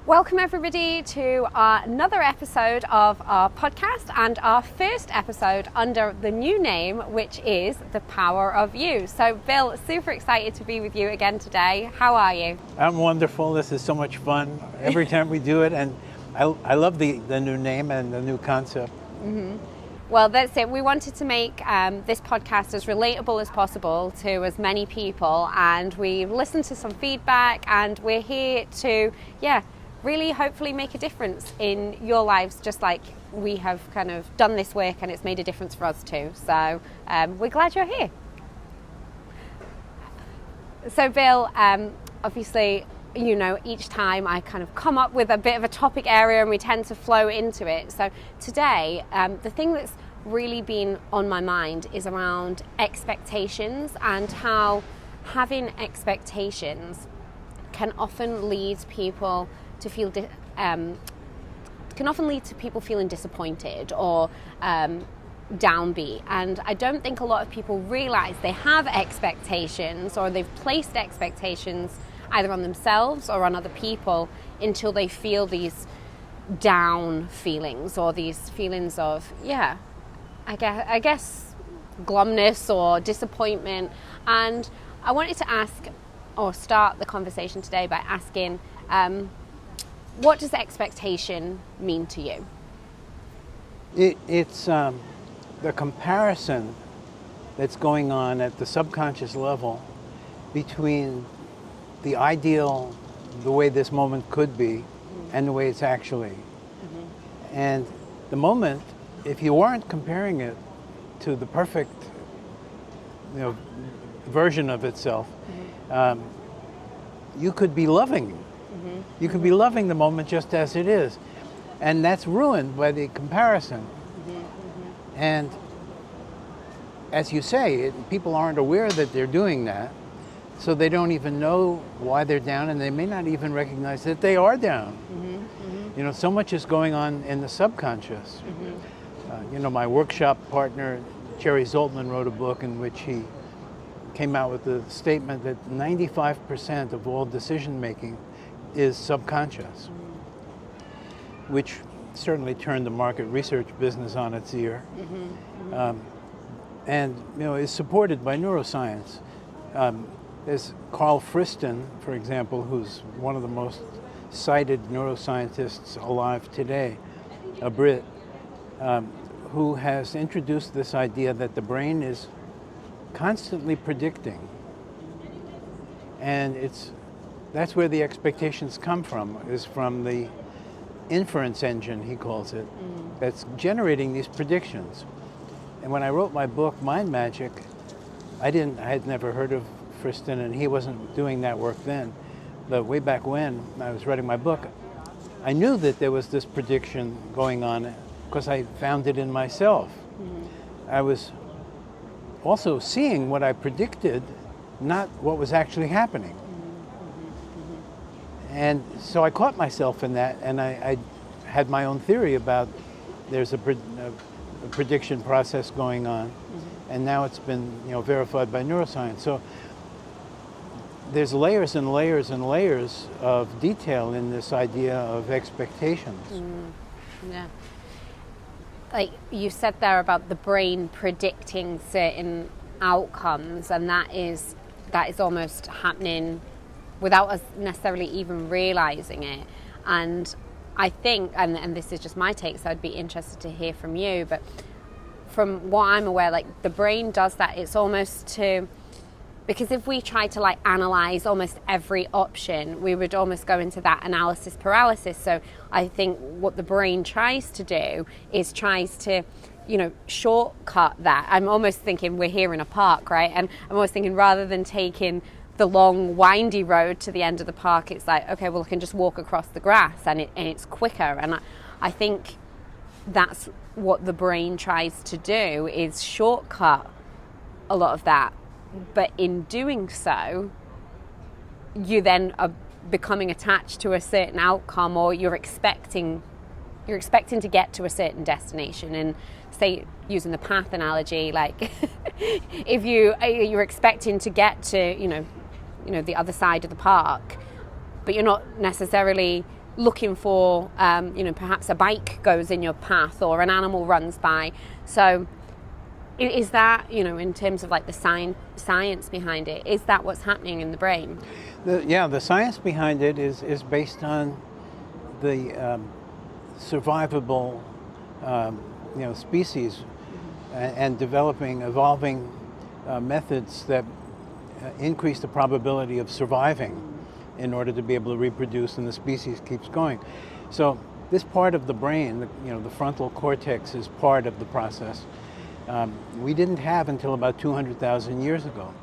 Welcome everybody to another episode of our podcast and our first episode under the new name, which is The Power of You. So Bill, super excited to be with you again today. How are you? I'm wonderful. This is so much fun every time we do it, and I love the new name and the new concept. Mm-hmm. Well, that's it. We wanted to make this podcast as relatable as possible to as many people, and we listened to some feedback, and we're here to, really hopefully make a difference in your lives, just like we have kind of done this work and it's made a difference for us too. So we're glad you're here. So Bill, obviously, you know, each time I kind of come up with a bit of a topic area and we tend to flow into it. So today, the thing that's really been on my mind is around expectations and how having expectations can often lead people to feel feeling disappointed or downbeat. And I don't think a lot of people realize they have expectations, or they've placed expectations either on themselves or on other people until they feel these down feelings, or these feelings of I guess glumness or disappointment. And I wanted to ask, or start the conversation today by asking, what does expectation mean to you? It's the comparison that's going on at the subconscious level between the ideal, the way this moment could be, and the way it's actually. Mm-hmm. And the moment, if you aren't comparing it to the perfect, version of itself, mm-hmm. You could be loving. Mm-hmm. You could be loving the moment just as it is. And that's ruined by the comparison. Mm-hmm. Mm-hmm. And as you say, people aren't aware that they're doing that, so they don't even know why they're down, and they may not even recognize that they are down. Mm-hmm. Mm-hmm. So much is going on in the subconscious. Mm-hmm. My workshop partner, Jerry Zoltman, wrote a book in which he came out with the statement that 95% of all decision making is subconscious, which certainly turned the market research business on its ear. Mm-hmm. Mm-hmm. And is supported by neuroscience. There's Carl Friston, for example, who's one of the most cited neuroscientists alive today, a Brit, who has introduced this idea that the brain is constantly predicting. And that's where the expectations come from, is from the inference engine, he calls it, that's generating these predictions. And when I wrote my book, Mind Magic, I had never heard of Friston, and he wasn't doing that work then. But way back when I was writing my book, I knew that there was this prediction going on because I found it in myself. Mm-hmm. I was also seeing what I predicted, not what was actually happening. And so I caught myself in that, and I had my own theory about there's a prediction process going on, mm-hmm. and now it's been verified by neuroscience. So there's layers and layers and layers of detail in this idea of expectations. Yeah. Like you said there about the brain predicting certain outcomes, and that is almost happening without us necessarily even realizing it. And I think, and this is just my take, so I'd be interested to hear from you, but from what I'm aware, like the brain does that. It's almost because if we try to analyze almost every option, we would almost go into that analysis paralysis. So I think what the brain tries to do is tries to shortcut that. I'm almost thinking we're here in a park, right? And I'm almost thinking rather than taking the long windy road to the end of the park, it's like, okay, well I can just walk across the grass, and it's quicker. And I think that's what the brain tries to do, is shortcut a lot of that. But in doing so, you then are becoming attached to a certain outcome, or you're expecting to get to a certain destination. And say, using the path analogy, like if you're expecting to get to the other side of the park, but you're not necessarily looking for, perhaps a bike goes in your path or an animal runs by. So is that, in terms of like the science behind it, is that what's happening in the brain? The science behind it is based on the survivable, species and evolving methods that increase the probability of surviving in order to be able to reproduce, and the species keeps going. So this part of the brain, the frontal cortex, is part of the process. We didn't have until about 200,000 years ago.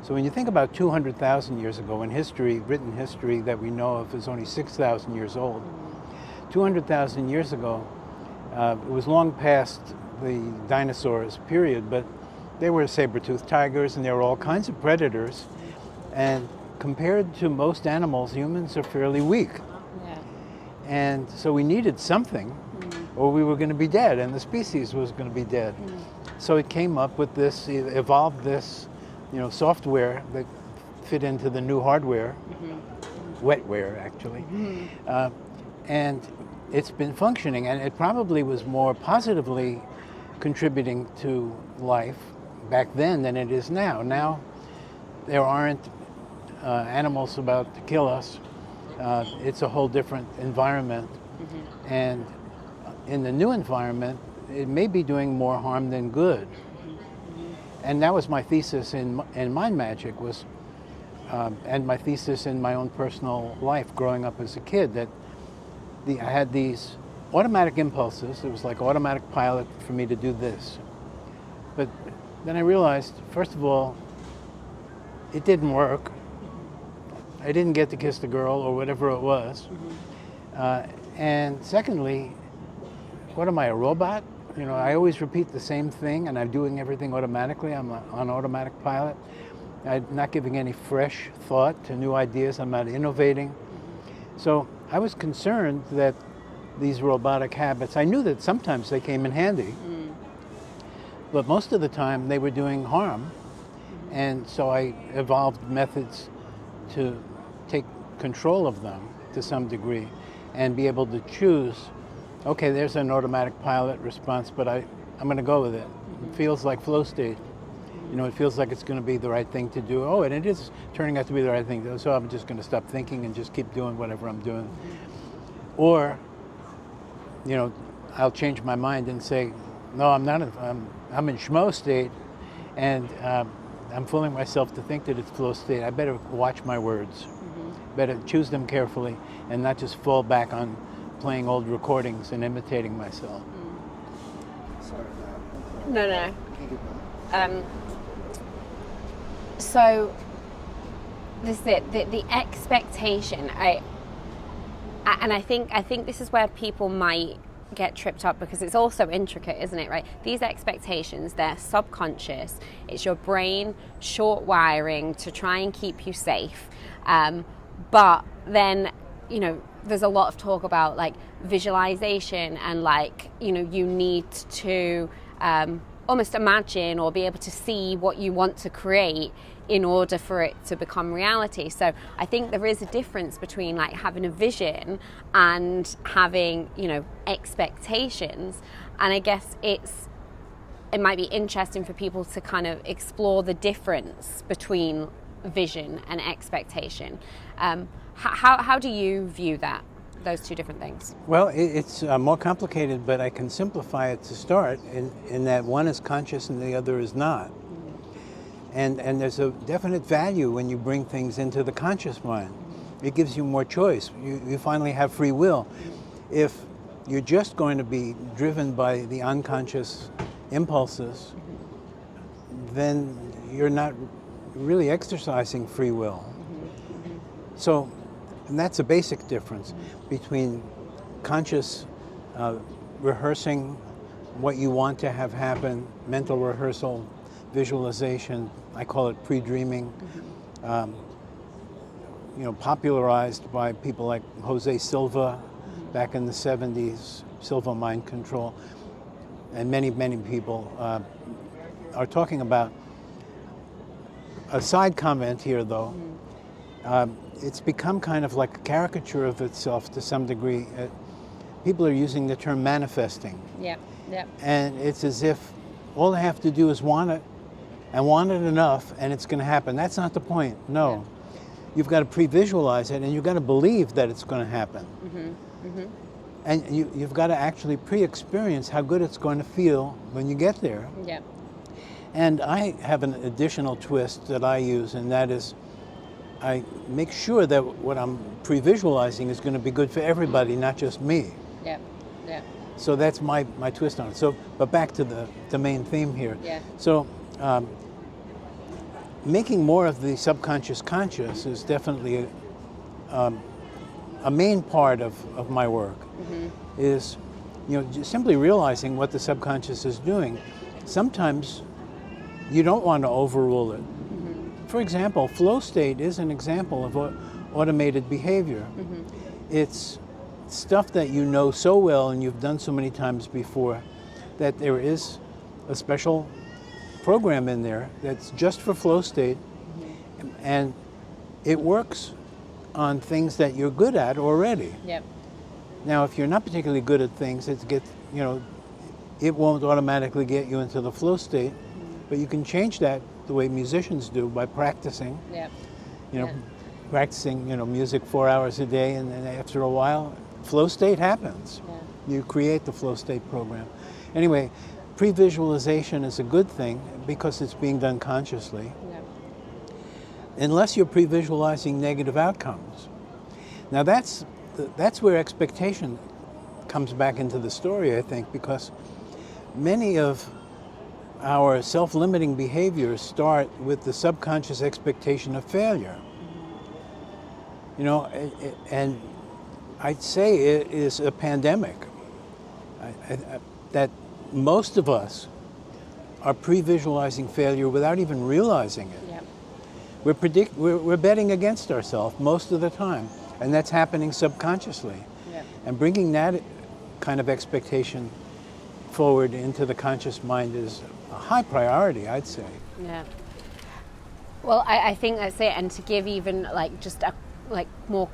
So when you think about 200,000 years ago, in history, written history that we know of is only 6,000 years old. 200,000 years ago, it was long past the dinosaurs period, but they were saber-toothed tigers and there were all kinds of predators. And compared to most animals, humans are fairly weak. Yeah. And so we needed something or we were going to be dead and the species was going to be dead. So it came up with this, evolved this, software that fit into the new hardware, wetware actually. And it's been functioning, and it probably was more positively contributing to life back then than it is now. Now there aren't animals about to kill us. It's a whole different environment. And in the new environment, it may be doing more harm than good. And that was my thesis in Mind Magic, and my thesis in my own personal life growing up as a kid, that I had these automatic impulses. It was like automatic pilot for me to do this. But then I realized, first of all, it didn't work. I didn't get to kiss the girl or whatever it was. And secondly, what am I, a robot? I always repeat the same thing and I'm doing everything automatically. I'm on automatic pilot. I'm not giving any fresh thought to new ideas. I'm not innovating. So I was concerned that these robotic habits, I knew that sometimes they came in handy, but most of the time they were doing harm. And so I evolved methods to take control of them to some degree and be able to choose, okay, there's an automatic pilot response, but I'm going to go with it. It feels like flow state. It feels like it's going to be the right thing to do. Oh, and it is turning out to be the right thing to do, so I'm just going to stop thinking and just keep doing whatever I'm doing. Or, I'll change my mind and say, no, I'm not. I'm in schmo state, and I'm fooling myself to think that it's flow state. I better watch my words. Better choose them carefully and not just fall back on playing old recordings and imitating myself. Sorry. No. So this is it. The expectation. I think this is where people might get tripped up, because it's also intricate, isn't it? Right? These expectations, they're subconscious. It's your brain short wiring to try and keep you safe. But then, there's a lot of talk about like visualization and like, you need to almost imagine or be able to see what you want to create in order for it to become reality. So I think there is a difference between like having a vision and having, expectations. And I guess it might be interesting for people to kind of explore the difference between vision and expectation. How do you view that, those two different things? Well, it's more complicated, but I can simplify it to start in that one is conscious and the other is not. And there's a definite value when you bring things into the conscious mind. It gives you more choice. You finally have free will. If you're just going to be driven by the unconscious impulses, then you're not really exercising free will. So, and that's a basic difference between conscious rehearsing what you want to have happen, mental rehearsal, visualization, I call it pre-dreaming, popularized by people like Jose Silva back in the 70s, Silva Mind Control, and many, many people are talking about. A side comment here, though, it's become kind of like a caricature of itself to some degree. People are using the term manifesting. Yep. Yep. And it's as if all they have to do is want it, and want it enough, and it's going to happen. That's not the point. No. Yeah. You've got to pre-visualize it, and you've got to believe that it's going to happen. And you've got to actually pre-experience how good it's going to feel when you get there. Yep. And I have an additional twist that I use, and that is I make sure that what I'm pre-visualizing is going to be good for everybody, not just me. Yep. Yep. So that's my twist on it. So, but back to the main theme here. Yeah. So, making more of the subconscious conscious is definitely a main part of my work. Is, just simply realizing what the subconscious is doing. Sometimes you don't want to overrule it. For example, flow state is an example of automated behavior. It's stuff that you know so well and you've done so many times before that there is a special program in there that's just for flow state, and it works on things that you're good at already. Yep. Now, if you're not particularly good at things, it won't automatically get you into the flow state, but you can change that the way musicians do by practicing. Yep. Practicing, music 4 hours a day, and then after a while, flow state happens. Yeah. You create the flow state program. Anyway, pre-visualization is a good thing because it's being done consciously. Yep. Unless you're pre-visualizing negative outcomes. Now that's where expectation comes back into the story, I think, because many of our self-limiting behaviors start with the subconscious expectation of failure. And I'd say it is a pandemic. That most of us are pre-visualizing failure without even realizing it. Yep. We're betting against ourselves most of the time, and that's happening subconsciously. Yep. And bringing that kind of expectation forward into the conscious mind is a high priority, I'd say. Yeah. Well, I think that's it. And to give even just a more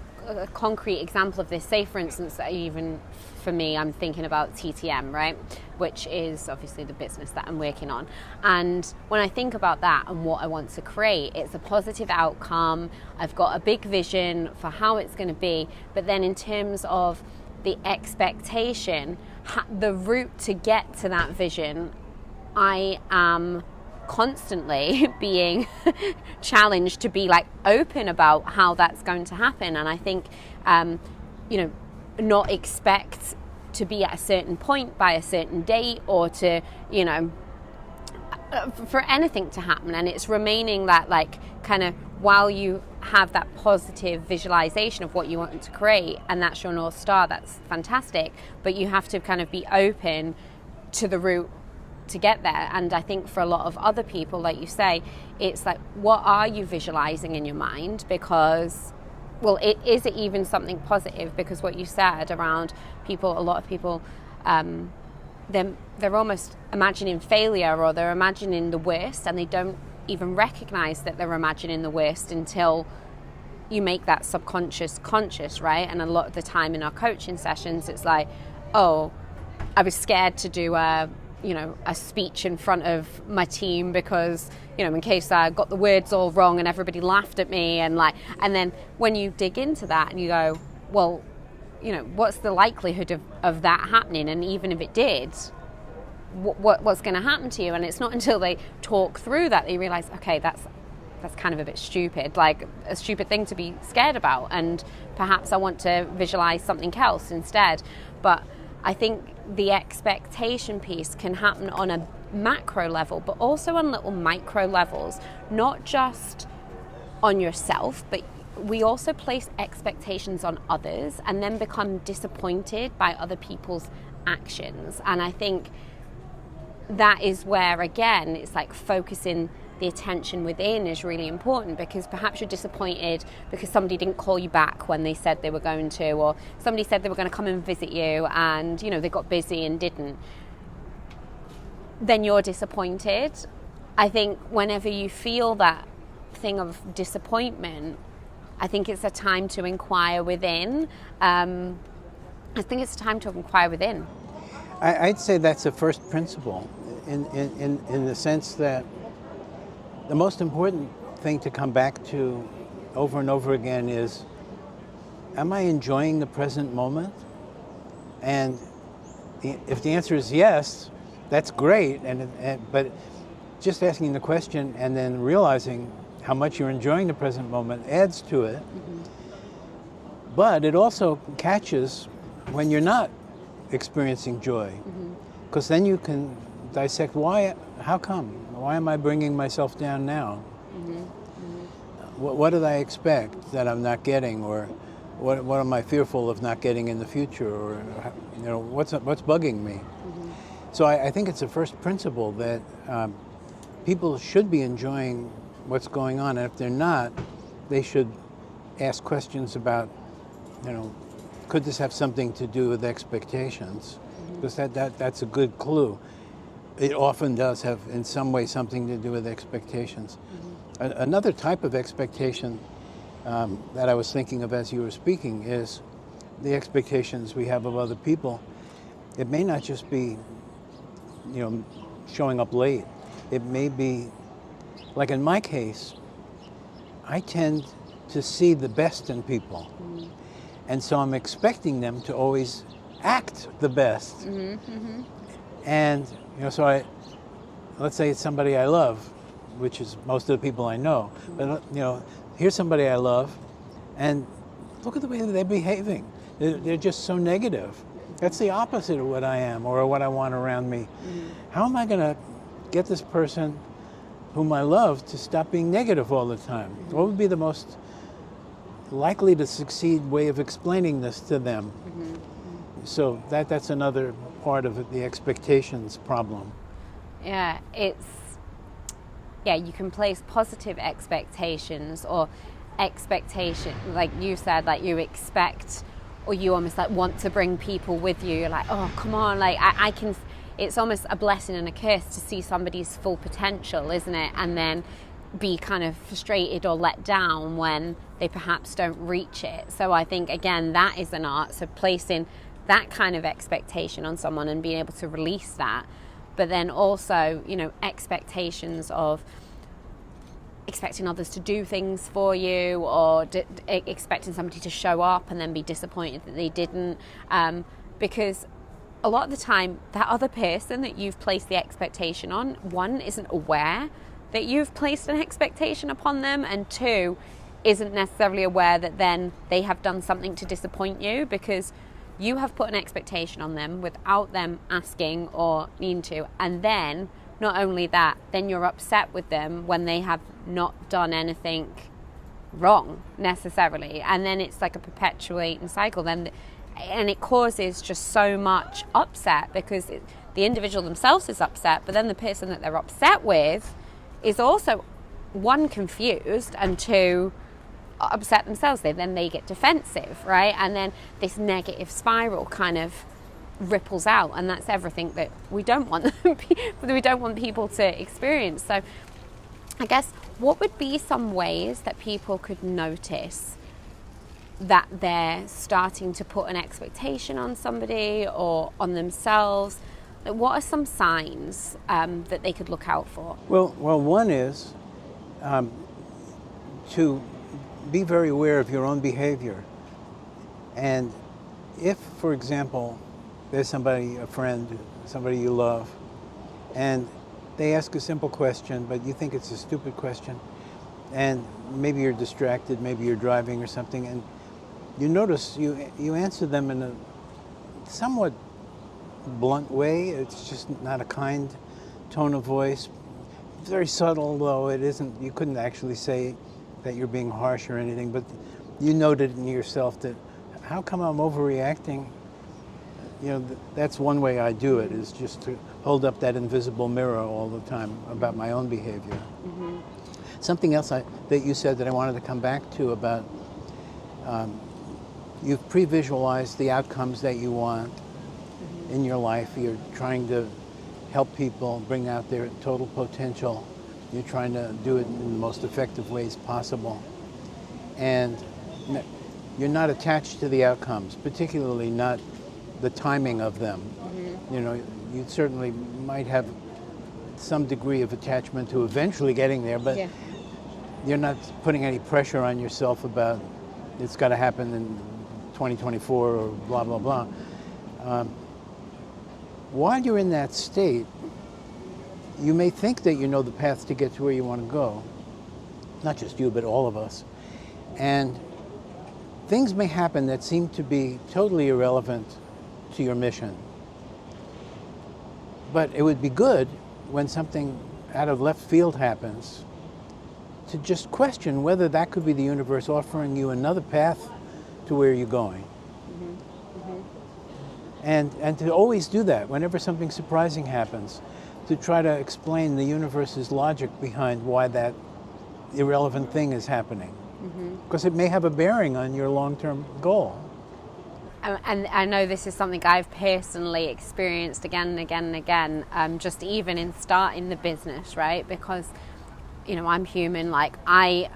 concrete example of this, say for instance, even for me, I'm thinking about TTM, right? Which is obviously the business that I'm working on. And when I think about that and what I want to create, it's a positive outcome. I've got a big vision for how it's going to be. But then in terms of the expectation, the route to get to that vision, I am constantly being challenged to be open about how that's going to happen. And I think not expect to be at a certain point by a certain date, or to for anything to happen. And it's remaining that while you have that positive visualization of what you want to create, and that's your North Star, that's fantastic, but you have to kind of be open to the route to get there. And I think for a lot of other people, like you say, it's what are you visualizing in your mind? Because, is it even something positive? Because what you said around people, a lot of people, they're almost imagining failure, or they're imagining the worst, and they don't even recognize that they're imagining the worst until you make that subconscious conscious, right? And a lot of the time in our coaching sessions, it's I was scared to do a speech in front of my team because, in case I got the words all wrong and everybody laughed at me, and then when you dig into that and you go, well, what's the likelihood of that happening? And even if it did, what's going to happen to you? And it's not until they talk through that they realize, okay, that's kind of a bit stupid, a stupid thing to be scared about, and perhaps I want to visualize something else instead. But I think the expectation piece can happen on a macro level, but also on little micro levels, not just on yourself, but we also place expectations on others and then become disappointed by other people's actions. And I think that is where, again, it's focusing the attention within is really important, because perhaps you're disappointed because somebody didn't call you back when they said they were going to, or somebody said they were going to come and visit you and they got busy and didn't. Then you're disappointed. I think whenever you feel that thing of disappointment, I think it's a time to inquire within. I think it's a time to inquire within. I'd say that's a first principle in the sense that the most important thing to come back to over and over again is, am I enjoying the present moment? And if the answer is yes, that's great. But just asking the question and then realizing how much you're enjoying the present moment adds to it. Mm-hmm. But it also catches when you're not experiencing joy, because then you can dissect how come? Why am I bringing myself down now? Mm-hmm. Mm-hmm. What did I expect that I'm not getting, or what am I fearful of not getting in the future, or what's bugging me? Mm-hmm. So I think it's a first principle that people should be enjoying what's going on, and if they're not, they should ask questions about, could this have something to do with expectations? Because that's a good clue. It often does have, in some way, something to do with expectations. Mm-hmm. Another type of expectation that I was thinking of as you were speaking is the expectations we have of other people. It may not just be, showing up late. It may be, like in my case, I tend to see the best in people. Mm-hmm. And so I'm expecting them to always act the best. Mm-hmm, mm-hmm. And, let's say it's somebody I love, which is most of the people I know. Mm-hmm. But, here's somebody I love, and look at the way that they're behaving. They're just so negative. That's the opposite of what I am or what I want around me. Mm-hmm. How am I going to get this person whom I love to stop being negative all the time? Mm-hmm. What would be the most likely to succeed way of explaining this to them? Mm-hmm. So that's another part of the expectations problem. Yeah, you can place positive expectations or expectation, like you said, like you expect, or you almost like want to bring people with you. You're like, oh, come on, like I can, it's almost a blessing and a curse to see somebody's full potential, isn't it? And then be kind of frustrated or let down when they perhaps don't reach it. So I think, again, that is an art. So placing that kind of expectation on someone and being able to release that. But then also, expectations of expecting others to do things for you, or expecting somebody to show up and then be disappointed that they didn't. Because a lot of the time, that other person that you've placed the expectation on, one, isn't aware that you've placed an expectation upon them, and two, isn't necessarily aware that then they have done something to disappoint you, because you have put an expectation on them without them asking or needing to. And then, not only that, then you're upset with them when they have not done anything wrong necessarily. And then it's like a perpetuating cycle then, and it causes just so much upset, because the individual themselves is upset, but then the person that they're upset with is also, one, confused, and two, upset themselves. Then they get defensive, right? And then this negative spiral kind of ripples out, and that's everything that we don't want people to experience. So I guess, what would be some ways that people could notice that they're starting to put an expectation on somebody or on themselves? Like, what are some signs that they could look out for? Well, one is to be very aware of your own behavior. And if, for example, there's somebody, a friend, somebody you love, and they ask a simple question, but you think it's a stupid question, and maybe you're distracted, maybe you're driving or something, and you notice you answer them in a somewhat blunt way. It's just not a kind tone of voice. It's very subtle, though it isn't. You couldn't actually say that you're being harsh or anything, but you noted in yourself that, how come I'm overreacting? That's one way I do it, is just to hold up that invisible mirror all the time about my own behavior. Mm-hmm. Something else that you said that I wanted to come back to about, you've pre-visualized the outcomes that you want in your life. You're trying to help people bring out their total potential. You're trying to do it in the most effective ways possible. And You're not attached to the outcomes, particularly not the timing of them. You know, you certainly might have some degree of attachment to eventually getting there, but you're not putting any pressure on yourself about it's got to happen in 2024 or blah, blah, blah. While you're in that state, you may think that you know the path to get to where you want to go. Not just you, but all of us. And things may happen that seem to be totally irrelevant to your mission. But it would be good when something out of left field happens to just question whether that could be the universe offering you another path to where you're going. And to always do that whenever something surprising happens, to try to explain the universe's logic behind why that irrelevant thing is happening. Because it may have a bearing on your long-term goal. And I know this is something I've personally experienced again and again and again, just even in starting the business, right? Because, you know, I'm human. Like I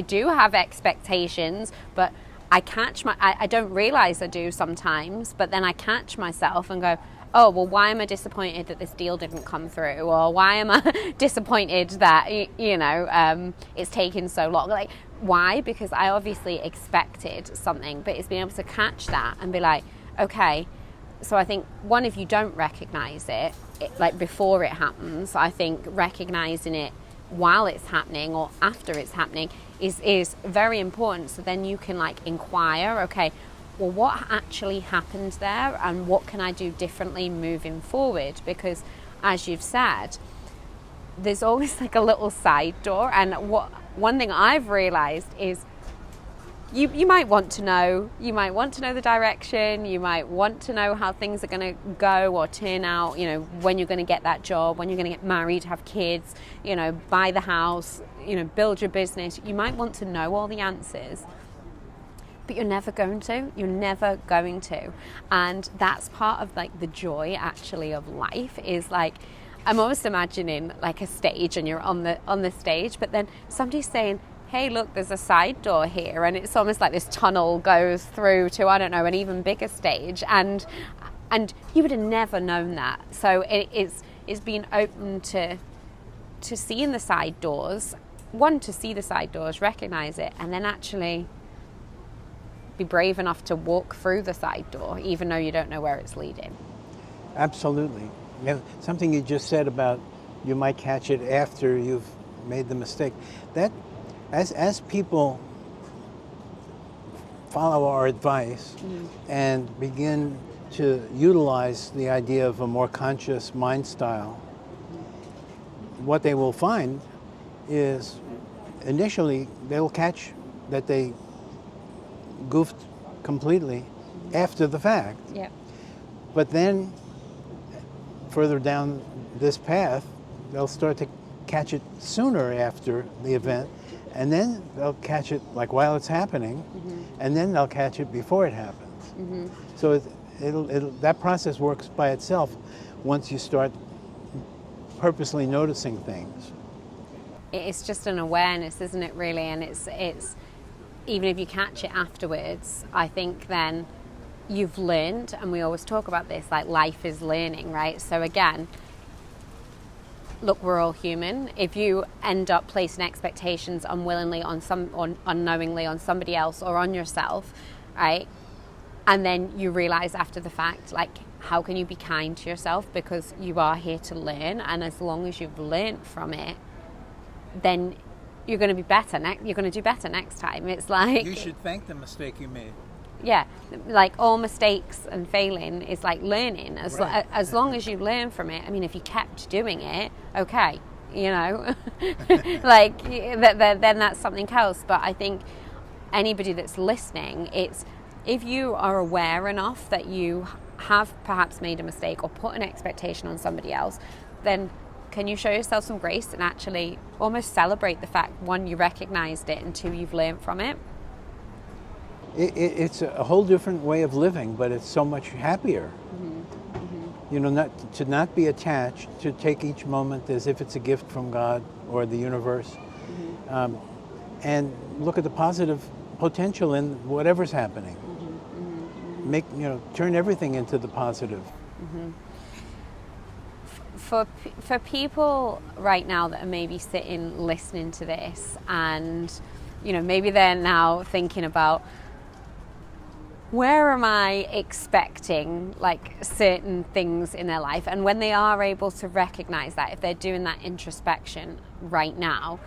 do have expectations, but I don't realize I do sometimes, but then I catch myself and go, oh, well, why am I disappointed that this deal didn't come through? Or why am I disappointed that, it's taken so long? Like, why? Because I obviously expected something, but it's being able to catch that and be like, okay. So I think, one, if you don't recognize it, like before it happens, I think recognizing it while it's happening or after it's happening is very important. So then you can like inquire, okay, well, what actually happened there and what can I do differently moving forward? Because as you've said, there's always like a little side door. And one thing I've realized is you might want to know the direction, you might want to know how things are going to go or turn out, you know, when you're going to get that job, when you're going to get married, have kids, you know, buy the house, you know, build your business. You might want to know all the answers. But you're never going to. And that's part of like the joy actually of life, is like, I'm almost imagining like a stage and you're on the stage, but then somebody's saying, hey, look, there's a side door here. And it's almost like this tunnel goes through to, I don't know, an even bigger stage. And you would have never known that. So it's being open to seeing the side doors. One, to see the side doors, recognize it, and then actually be brave enough to walk through the side door, even though you don't know where it's leading. Absolutely. You know, something you just said about you might catch it after you've made the mistake. That, as people follow our advice and begin to utilize the idea of a more conscious mind style, what they will find is initially they'll catch that they goofed completely after the fact. Yeah. But then further down this path, they'll start to catch it sooner after the event, and then they'll catch it like while it's happening, and then they'll catch it before it happens. So that process works by itself once you start purposely noticing things. It's just an awareness, isn't it, really? And it's even if you catch it afterwards, I think then you've learned, and we always talk about this, like life is learning, right? So again, look, we're all human. If you end up placing expectations unwillingly or unknowingly on somebody else or on yourself, right? And then you realize after the fact, like, how can you be kind to yourself? Because you are here to learn, and as long as you've learned from it, then you're going to be better. You're going to do better next time. It's like, you should thank the mistake you made. Yeah, like all mistakes and failing is like learning. As long as you learn from it. I mean, if you kept doing it, okay, you know, like then that's something else. But I think anybody that's listening, it's if you are aware enough that you have perhaps made a mistake or put an expectation on somebody else, then can you show yourself some grace and actually almost celebrate the fact, one, you recognized it, and two, you've learned from it? It's a whole different way of living, but it's so much happier. You know, not be attached, to take each moment as if it's a gift from God or the universe, and look at the positive potential in whatever's happening. Turn everything into the positive. For people right now that are maybe sitting listening to this, and maybe they're now thinking about, where am I expecting like certain things in their life, and when they are able to recognize that, if they're doing that introspection right now,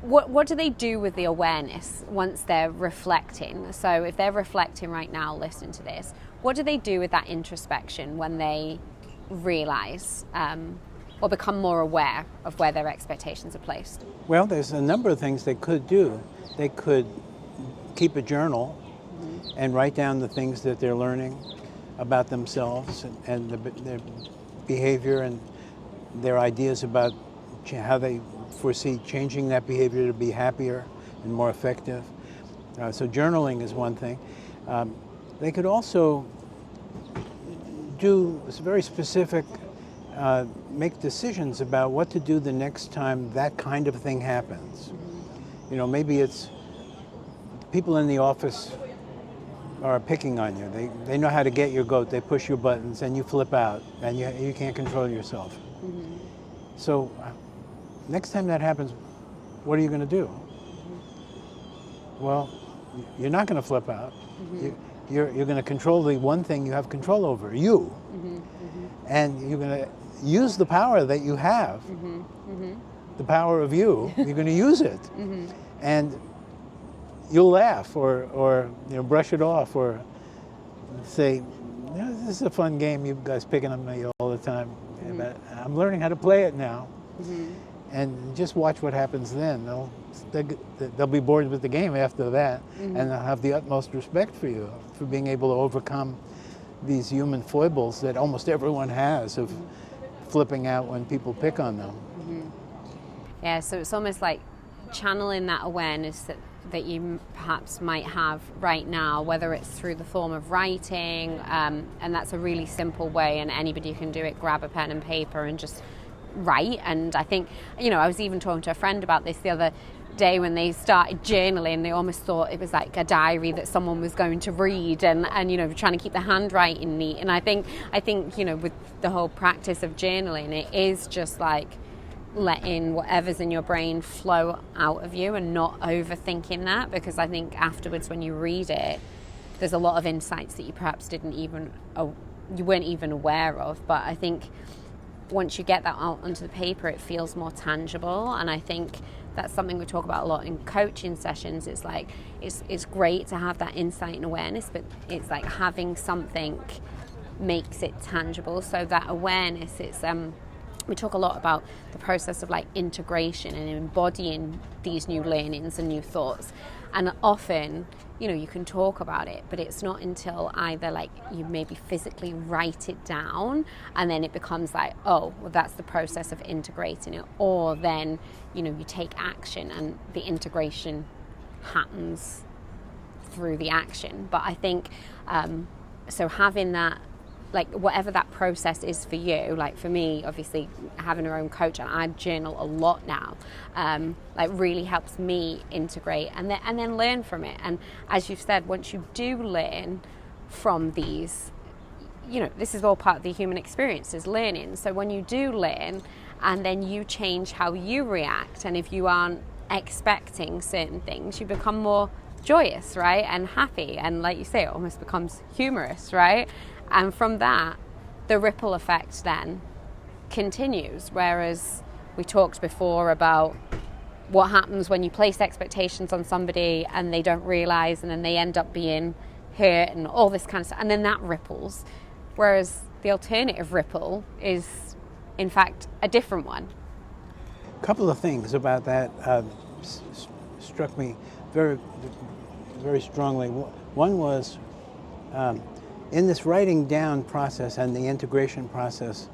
what do they do with the awareness once they're reflecting? So if they're reflecting right now, listening to this, what do they do with that introspection when they realize or become more aware of where their expectations are placed? Well, there's a number of things they could do. They could keep a journal and write down the things that they're learning about themselves and their behavior and their ideas about how they foresee changing that behavior to be happier and more effective. So journaling is one thing. They could also do very specific, make decisions about what to do the next time that kind of thing happens. Maybe it's people in the office are picking on you. They know how to get your goat. They push your buttons and you flip out and you can't control yourself. So next time that happens, what are you going to do? Well, you're not going to flip out. You're going to control the one thing you have control over, you. And you're going to use the power that you have, the power of you. You're going to use it. And you'll laugh or brush it off or say, this is a fun game, you guys picking on me all the time. But I'm learning how to play it now. And just watch what happens then. They'll be bored with the game after that, and they'll have the utmost respect for you for being able to overcome these human foibles that almost everyone has of flipping out when people pick on them. Yeah, so it's almost like channeling that awareness that you perhaps might have right now, whether it's through the form of writing, and that's a really simple way, and anybody can do it. Grab a pen and paper and just write. And I think, I was even talking to a friend about this the other day when they started journaling. They almost thought it was like a diary that someone was going to read, and trying to keep the handwriting neat. And I think with the whole practice of journaling, it is just like letting whatever's in your brain flow out of you and not overthinking that, because I think afterwards when you read it, there's a lot of insights that you perhaps you weren't even aware of. But I think once you get that out onto the paper, it feels more tangible. And I think that's something we talk about a lot in coaching sessions. It's like it's great to have that insight and awareness, but it's like having something makes it tangible. So that awareness, it's we talk a lot about the process of like integration and embodying these new learnings and new thoughts. And often, you can talk about it, but it's not until either like you maybe physically write it down and then it becomes like, oh, well, that's the process of integrating it. Or then, you take action and the integration happens through the action. But I think, so having that, like whatever that process is for you, like for me, obviously having our own coach, and I journal a lot now, like really helps me integrate and then learn from it. And as you've said, once you do learn from these, this is all part of the human experience, is learning. So when you do learn and then you change how you react, and if you aren't expecting certain things, you become more joyous, right, and happy, and like you say, it almost becomes humorous, right? And from that, the ripple effect then continues. Whereas we talked before about what happens when you place expectations on somebody and they don't realize, and then they end up being hurt and all this kind of stuff, and then that ripples. Whereas the alternative ripple is, in fact, a different one. A couple of things about that struck me very, very strongly. One was, in this writing down process and the integration process,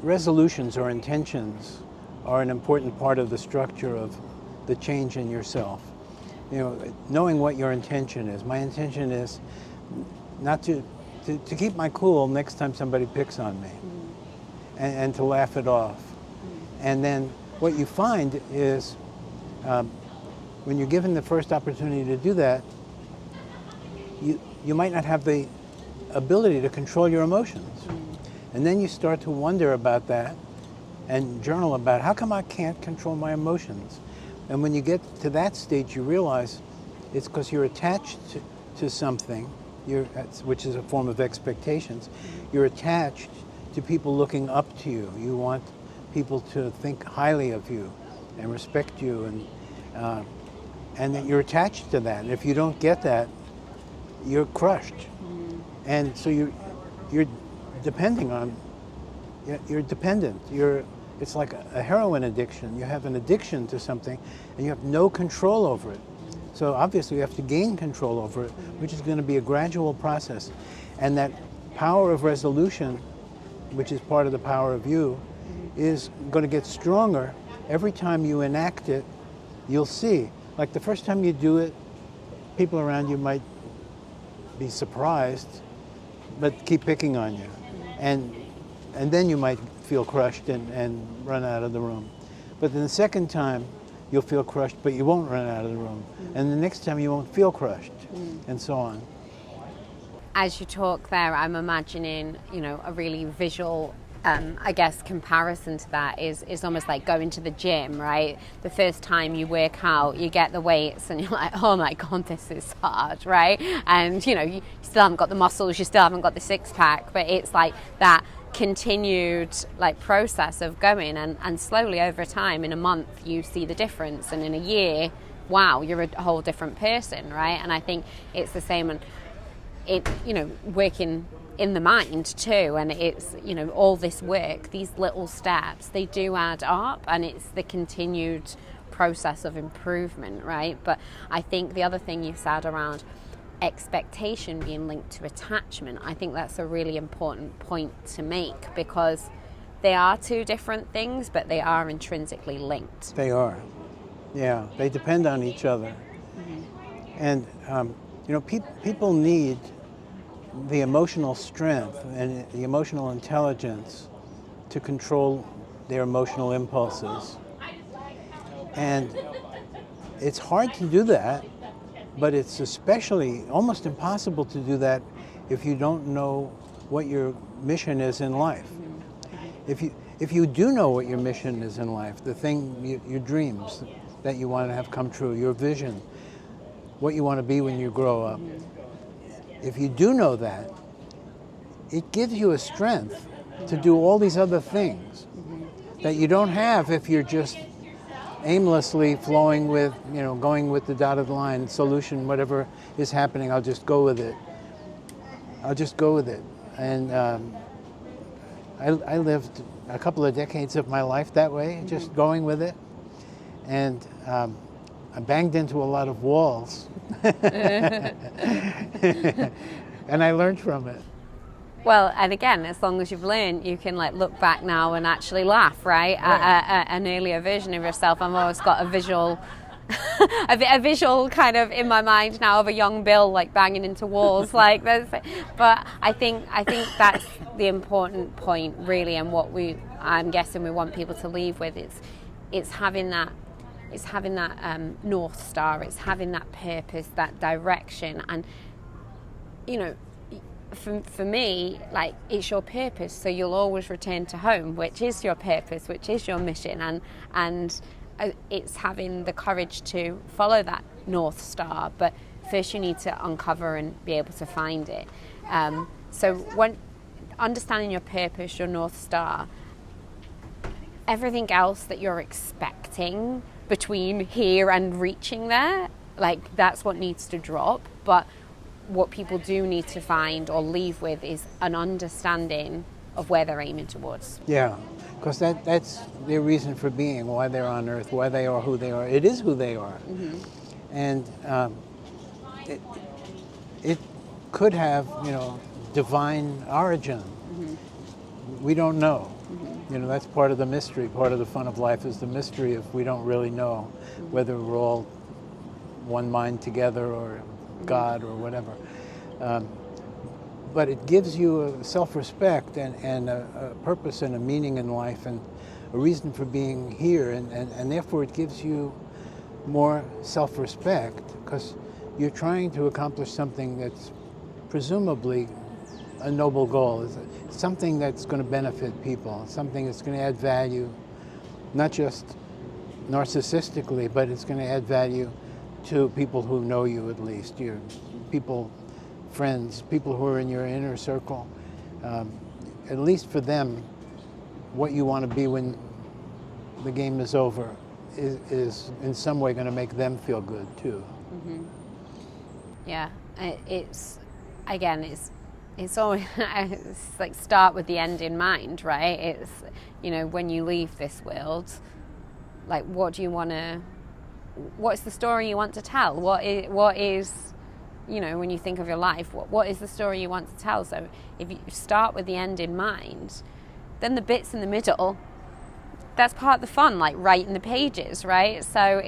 resolutions or intentions are an important part of the structure of the change in yourself. Knowing what your intention is. My intention is not to keep my cool next time somebody picks on me, and to laugh it off. And then what you find is when you're given the first opportunity to do that, you might not have the ability to control your emotions. And then you start to wonder about that and journal about how come I can't control my emotions. And when you get to that stage, you realize it's because you're attached to something, which is a form of expectations. You're attached to people looking up to you. You want people to think highly of you and respect you, and that you're attached to that. And if you don't get that, you're crushed. And so you're depending on, you're dependent. It's like a heroin addiction. You have an addiction to something and you have no control over it. So obviously you have to gain control over it, which is going to be a gradual process. And that power of resolution, which is part of the power of you, is going to get stronger. Every time you enact it, you'll see. Like the first time you do it, people around you might be surprised, but keep picking on you. And then you might feel crushed and run out of the room. But then the second time, you'll feel crushed, but you won't run out of the room. And the next time you won't feel crushed, and so on. As you talk there, I'm imagining, a really visual, I guess, comparison to that is almost like going to the gym, right? The first time you work out, you get the weights and you're like, oh my God, this is hard, right? And, you still haven't got the muscles, you still haven't got the six pack, but it's like that continued process of going, and slowly over time, in a month you see the difference, and in a year, wow, you're a whole different person, right? And I think it's the same, and it working in the mind too, and it's all this work, these little steps, they do add up, and it's the continued process of improvement, right? But I think the other thing you said around expectation being linked to attachment, I think that's a really important point to make, because they are two different things, but they are intrinsically linked. They are. Yeah, they depend on each other. And people need the emotional strength and the emotional intelligence to control their emotional impulses. And it's hard to do that, but it's especially almost impossible to do that if you don't know what your mission is in life. If you do know what your mission is in life, the thing, your dreams that you want to have come true, your vision, what you want to be when you grow up, if you do know that, it gives you a strength to do all these other things that you don't have if you're just aimlessly flowing with, going with the dotted line solution, whatever is happening, I'll just go with it. And I lived a couple of decades of my life that way, just going with it. And I banged into a lot of walls. And I learned from it. Well, and again, as long as you've learned, you can look back now and actually laugh, right? At an earlier version of yourself. I've always got a visual, a visual kind of in my mind now of a young Bill banging into walls like this. But I think that's the important point, really, and what I'm guessing we want people to leave with. It's having that. It's having that North Star. It's having that purpose, that direction, and For me, it's your purpose, so you'll always return to home, which is your purpose, which is your mission, and it's having the courage to follow that North Star. But first, you need to uncover and be able to find it. So when understanding your purpose, your North Star, everything else that you're expecting between here and reaching there, that's what needs to drop. But what people do need to find or leave with is an understanding of where they're aiming towards. Yeah, because that's their reason for being, why they're on Earth, why they are who they are. It is who they are. And it could have, divine origin. We don't know. That's part of the mystery. Part of the fun of life is the mystery if we don't really know whether we're all one mind together or God or whatever. But it gives you a self-respect and a purpose and a meaning in life. And a reason for being here, and therefore it gives you more self-respect because you're trying to accomplish something that's presumably a noble goal. It's something that's going to benefit people, something that's going to add value, not just narcissistically, but it's going to add value to people who know you, at least your people, friends, people who are in your inner circle. At least for them, what you want to be when the game is over is in some way going to make them feel good too. Mm-hmm. Yeah, it's always it's like start with the end in mind, right? It's, you know, when you leave this world, like what's the story you want to tell? What is, you know, when you think of your life, what is the story you want to tell? So if you start with the end in mind, then the bits in the middle, that's part of the fun, like writing the pages, right? So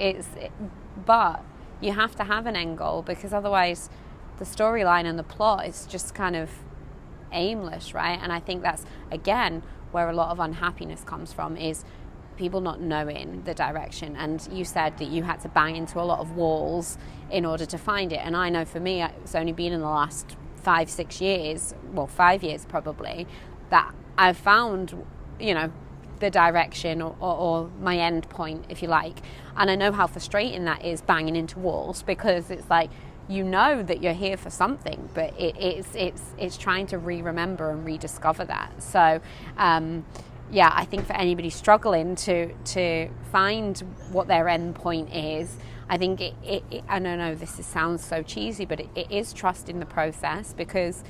but you have to have an end goal, because otherwise the storyline and the plot is just kind of aimless, right? And I think that's, again, where a lot of unhappiness comes from, is people not knowing the direction. And you said that you had to bang into a lot of walls in order to find it. And I know for me, it's only been in the last 5-6 years, well, 5 years probably, that I've found, you know, the direction or my end point, if you like. And I know how frustrating that is, banging into walls, because it's like, you know that you're here for something, but it's trying to remember and rediscover that. So yeah, I think for anybody struggling to find what their end point is, I think I don't know, this sounds so cheesy, but it is trusting the process, because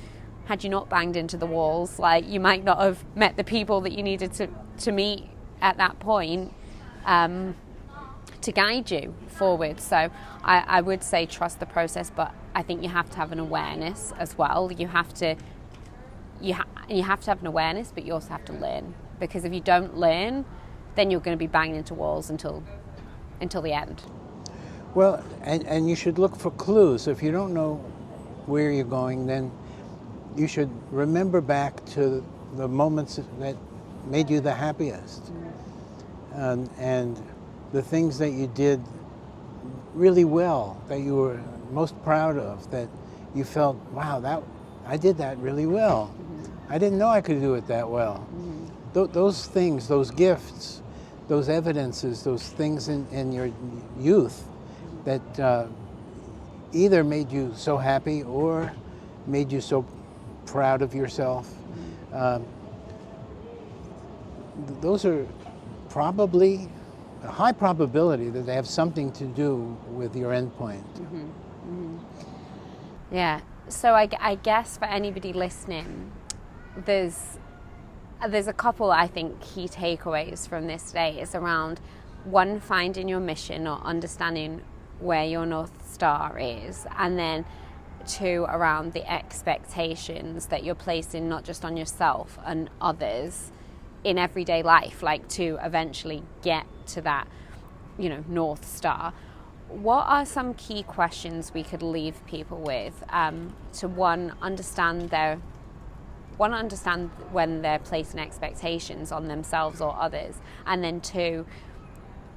had you not banged into the walls, like, you might not have met the people that you needed to meet at that point to guide you forward. So I would say trust the process, but I think you have to have an awareness as well. You have to have an awareness, but you also have to learn, because if you don't learn, then you're going to be banging into walls until the end. Well, and you should look for clues. If you don't know where you're going, then you should remember back to the moments that made you the happiest, and the things that you did really well, that you were most proud of, that you felt, wow, I did that really well. Mm-hmm. I didn't know I could do it that well. Mm-hmm. Those things, those gifts, those evidences, those things in your youth that either made you so happy or made you so proud of yourself, those are probably a high probability that they have something to do with your endpoint. Mm-hmm. Mm-hmm. Yeah. So I guess for anybody listening, there's a couple, I think, key takeaways from this today. It's around, one, finding your mission or understanding where your North Star is, and then 2, around the expectations that you're placing not just on yourself and others in everyday life, like to eventually get to that, you know, North Star. What are some key questions we could leave people with to understand when they're placing expectations on themselves or others, and then 2,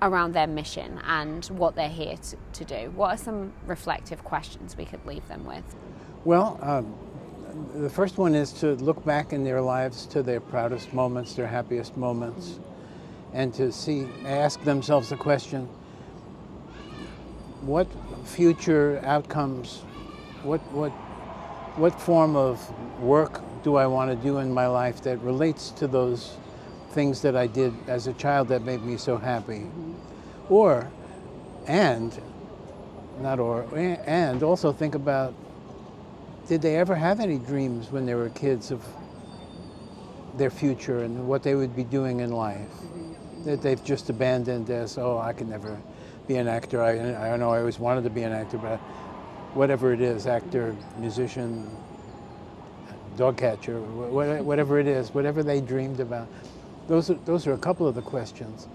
around their mission and what they're here to do? What are some reflective questions we could leave them with? Well, the first one is to look back in their lives to their proudest moments, their happiest moments, and to ask themselves the question, what future outcomes, what form of work do I want to do in my life that relates to those things that I did as a child that made me so happy? And also think about, did they ever have any dreams when they were kids of their future and what they would be doing in life that they've just abandoned as, I could never be an actor. I know I always wanted to be an actor, but whatever it is, actor, musician, dog catcher, whatever it is, whatever they dreamed about. Those are a couple of the questions.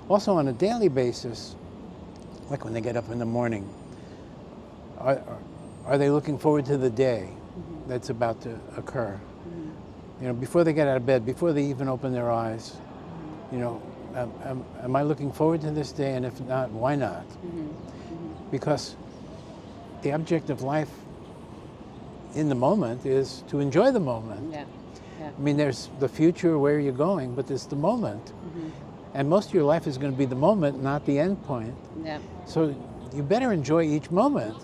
Also, on a daily basis, like when they get up in the morning, are they looking forward to the day that's about to occur? You know, before they get out of bed, before they even open their eyes, you know, am I looking forward to this day? And if not, why not? Because the object of life in the moment is to enjoy the moment. Yeah. Yeah. I mean, there's the future, where you're going, but there's the moment. And most of your life is going to be the moment, not the end point. Yeah. So you better enjoy each moment.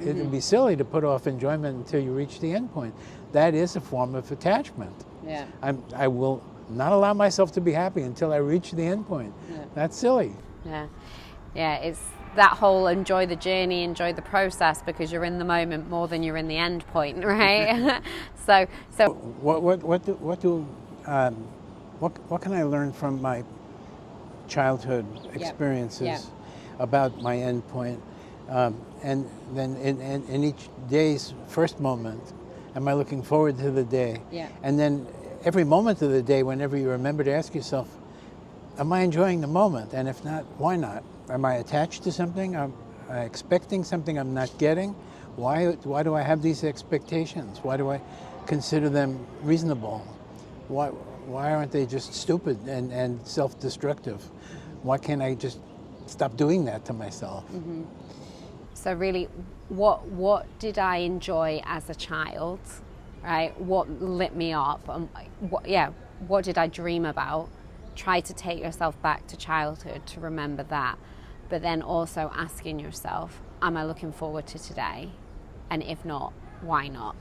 It would be silly to put off enjoyment until you reach the end point. That is a form of attachment. Yeah. I will not allow myself to be happy until I reach the end point. Yeah. That's silly. Yeah. Yeah. It's that whole enjoy the journey, enjoy the process, because you're in the moment more than you're in the end point, right? so What can I learn from my childhood experiences about my end point? And then in each day's first moment, am I looking forward to the day? Yeah. And then every moment of the day, whenever you remember to ask yourself, am I enjoying the moment? And if not, why not? Am I attached to something? Am I expecting something I'm not getting? Why do I have these expectations? Why do I consider them reasonable? Why aren't they just stupid and self-destructive? Why can't I just stop doing that to myself? So really, what did I enjoy as a child, right? What lit me up? What did I dream about? Try to take yourself back to childhood to remember that. But then also asking yourself, am I looking forward to today? And if not, why not?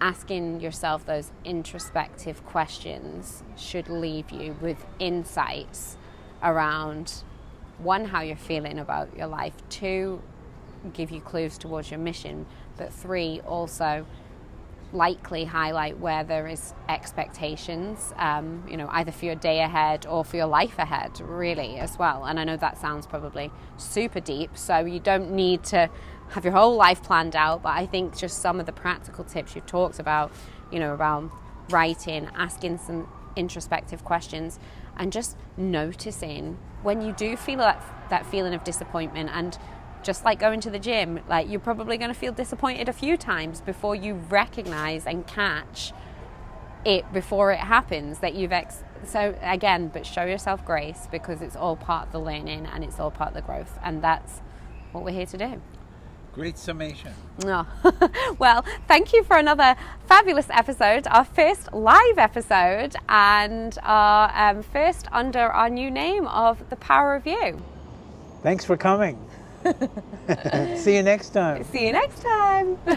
Asking yourself those introspective questions should leave you with insights around, one, how you're feeling about your life, two, give you clues towards your mission, but three, also likely highlight where there is expectations, either for your day ahead or for your life ahead, really, as well. And I know that sounds probably super deep, so you don't need to have your whole life planned out, but I think just some of the practical tips you've talked about, around writing, asking some introspective questions, and just noticing when you do feel that feeling of disappointment. And just like going to the gym, like, you're probably going to feel disappointed a few times before you recognize and catch it before it happens that you've but show yourself grace, because it's all part of the learning and it's all part of the growth, and that's what we're here to do. Great summation. Oh. Well, thank you for another fabulous episode, our first live episode, and our first under our new name of The Power of You. Thanks for coming. See you next time. See you next time.